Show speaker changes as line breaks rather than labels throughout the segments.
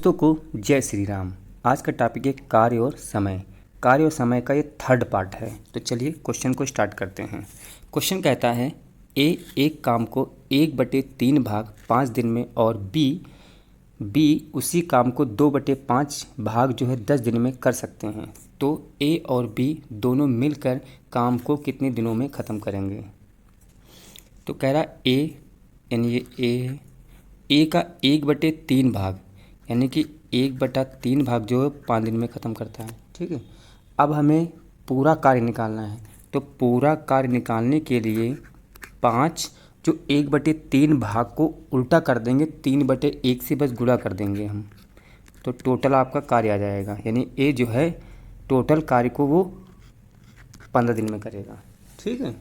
दोस्तों को जय श्री राम। आज का टॉपिक है कार्य और समय। कार्य और समय का ये थर्ड पार्ट है। तो चलिए क्वेश्चन को स्टार्ट करते हैं। क्वेश्चन कहता है ए एक काम को 1/3 भाग 5 दिन में और बी उसी काम को 2/5 भाग जो है 10 दिन में कर सकते हैं। तो ए और बी दोनों मिलकर काम को कितने दिनों में ख़त्म करेंगे। तो कह रहा ए यानी ये ए है, ए का 1/3 भाग यानी कि 1/3 भाग जो है 5 दिन में ख़त्म करता है। ठीक है, अब हमें पूरा कार्य निकालना है। तो पूरा कार्य निकालने के लिए 5 जो 1/3 भाग को उल्टा कर देंगे, 3/1 से बस गुणा कर देंगे हम, तो टोटल आपका कार्य आ जाएगा। यानी ए जो है टोटल कार्य को वो 15 दिन में करेगा। ठीक है,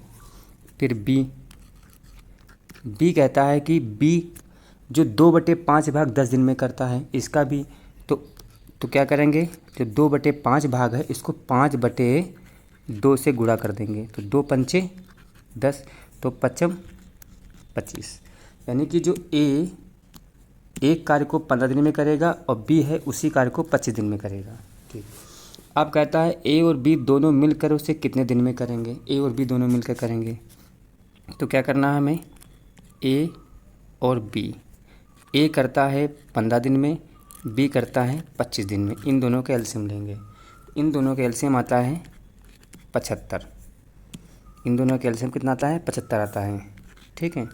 फिर बी कहता है कि बी जो 2/5 भाग 10 दिन में करता है, इसका भी तो क्या करेंगे, जो 2/5 भाग है इसको 5/2 से गुणा कर देंगे। तो 2 पंचे 10, तो 5 25। यानी कि जो ए एक कार्य को 15 दिन में करेगा और बी है उसी कार्य को 25 दिन में करेगा। ठीक, अब कहता है ए और बी दोनों मिलकर उसे कितने दिन में करेंगे। ए और बी दोनों मिलकर करेंगे तो क्या करना है हमें, ए और बी, ए करता है 15 दिन में, बी करता है 25 दिन में। इन दोनों के एलसीएम लेंगे, इन दोनों के एलसीएम आता है 75। इन दोनों के एलसीएम कितना आता है, 75 आता है। ठीक है,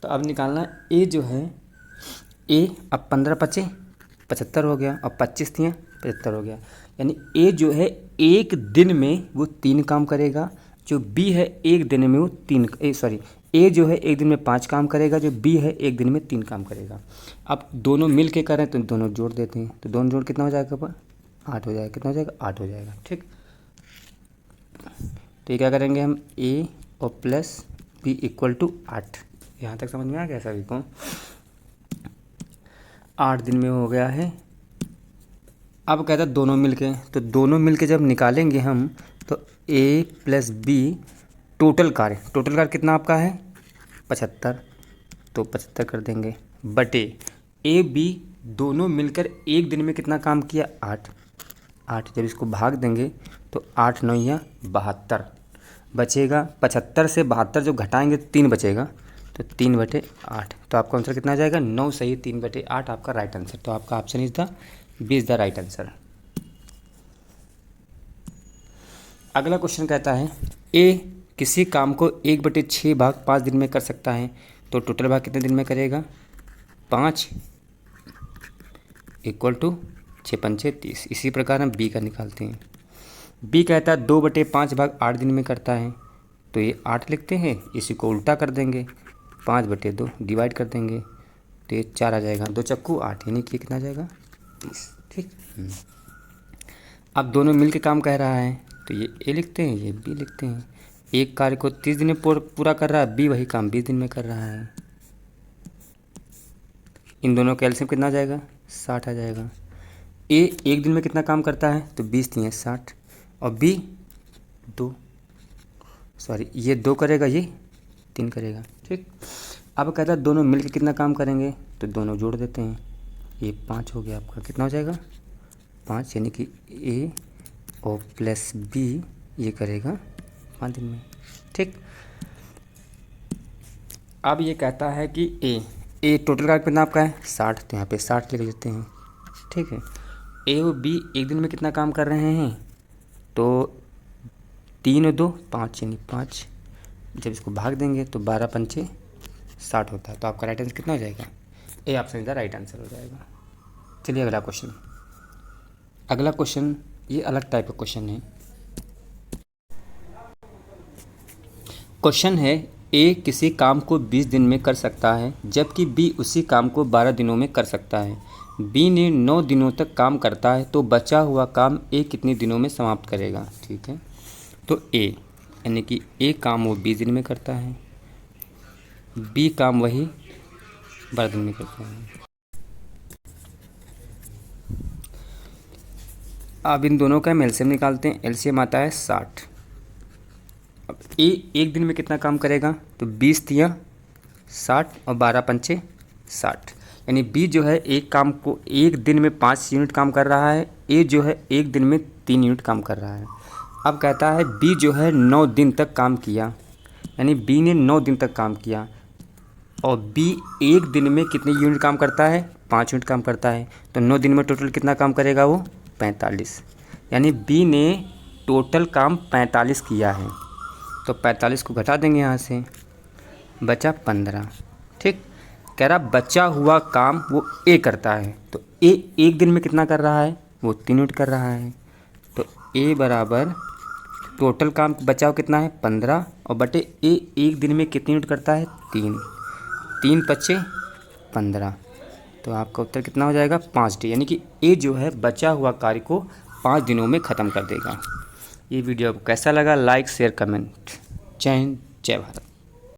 तो अब निकालना ए जो है, ए अब 15 5 75 हो गया और 25 दिया 75 हो गया। यानी ए जो है एक दिन में वो 3 काम करेगा, जो बी है एक दिन में वो ए जो है एक दिन में 5 काम करेगा, जो बी है एक दिन में 3 काम करेगा। अब दोनों मिल के करें तो दोनों जोड़ देते हैं, तो दोनों जोड़ कितना हो जाएगा पर 8 हो जाएगा। कितना हो जाएगा, 8 हो जाएगा। ठीक, तो ये क्या करेंगे हम, ए और प्लस बी इक्वल टू 8। यहाँ तक समझ में आ गया सभी को। 8 दिन में हो गया है। अब कहता है दोनों मिल के, तो दोनों मिल के जब निकालेंगे हम तो ए प्लस बी टोटल कार्य कितना आपका है 75, तो 75 कर देंगे बटे ए बी दोनों मिलकर एक दिन में कितना काम किया 8। जब इसको भाग देंगे तो 8 9 या 72 बचेगा। 75 से 72 जो घटाएंगे 3 बचेगा, तो 3/8। तो आपका आंसर कितना आ जाएगा, 9 सही 3/8 आपका राइट आंसर। तो आपका option is the B is the right answer. अगला क्वेश्चन कहता है ए किसी काम को 1/6 भाग 5 दिन में कर सकता है, तो टोटल भाग कितने दिन में करेगा, 5 इक्वल टू 6 पंचे 30। इसी प्रकार हम बी का निकालते हैं। बी कहता है 2/5 भाग 8 दिन में करता है, तो ये 8 लिखते हैं, इसी को उल्टा कर देंगे, 5/2 डिवाइड कर देंगे, तो ये 4 आ जाएगा। 2 चक्कू 8 यानी कि कितना आ जाएगा 30। ठीक, अब दोनों मिल के काम कह रहा है, तो ये ए लिखते हैं, ये बी लिखते हैं। एक कार्य को 30 दिन में पूरा कर रहा है, बी वही काम 20 दिन में कर रहा है। इन दोनों का एलसीएम कितना आ जाएगा, 60 आ जाएगा। ए एक दिन में कितना काम करता है, तो 20 दिए 60, और बी 2 ये 2 करेगा, ये 3 करेगा। ठीक, अब कहता है दोनों मिलकर कितना काम करेंगे, तो दोनों जोड़ देते हैं, ये 5 हो गया आपका। कितना हो जाएगा 5, यानी कि ए और प्लस बी ये करेगा 5 दिन में। ठीक, अब ये कहता है कि ए टोटल कार्य कितना आपका है 60, तो यहाँ पे 60 लिख लेते हैं। ठीक है, ए और बी एक दिन में कितना काम कर रहे हैं, तो 3 और 2 5 यानी 5। जब इसको भाग देंगे तो 12 पंचे 60 होता है। तो आपका राइट आंसर कितना हो जाएगा, A option is the right answer हो जाएगा। चलिए अगला क्वेश्चन ये अलग टाइप का क्वेश्चन है। क्वेश्चन है ए किसी काम को 20 दिन में कर सकता है, जबकि बी उसी काम को 12 दिनों में कर सकता है। बी ने 9 दिनों तक काम करता है, तो बचा हुआ काम ए कितने दिनों में समाप्त करेगा। ठीक है, तो ए यानी कि ए काम वो 20 दिन में करता है, बी काम वही 12 दिन में करता है। अब इन दोनों का हम एलसीएम निकालते हैं। एलसीएम आता है 60। अब ए एक दिन में कितना काम करेगा, तो 20 दिया 60 और 12 पंचे 60, यानी बी जो है एक काम को एक दिन में 5 यूनिट काम कर रहा है, ए जो है एक दिन में 3 यूनिट काम कर रहा है। अब कहता है बी जो है 9 दिन तक काम किया, यानी बी ने 9 दिन तक काम किया और बी एक दिन में कितने यूनिट काम करता है, 5 यूनिट काम करता है। तो 9 दिन में टोटल कितना काम करेगा वो, 45। यानी बी ने टोटल काम 45 किया है। तो 45 को घटा देंगे यहाँ से, बचा 15। ठीक, कह रहा बचा हुआ काम वो ए करता है। तो ए एक दिन में कितना कर रहा है, वो 3 यूनिट कर रहा है। तो ए बराबर टोटल काम बचाव कितना है, 15 और बटे ए एक दिन में कितने यूनिट करता है, 3। 3 पच्चे 15। तो आपका उत्तर कितना हो जाएगा, 5 डे। यानी कि ए जो है बचा हुआ कार्य को 5 दिनों में ख़त्म कर देगा। ये वीडियो आपको कैसा लगा, लाइक शेयर कमेंट। जय हिंद, जय भारत।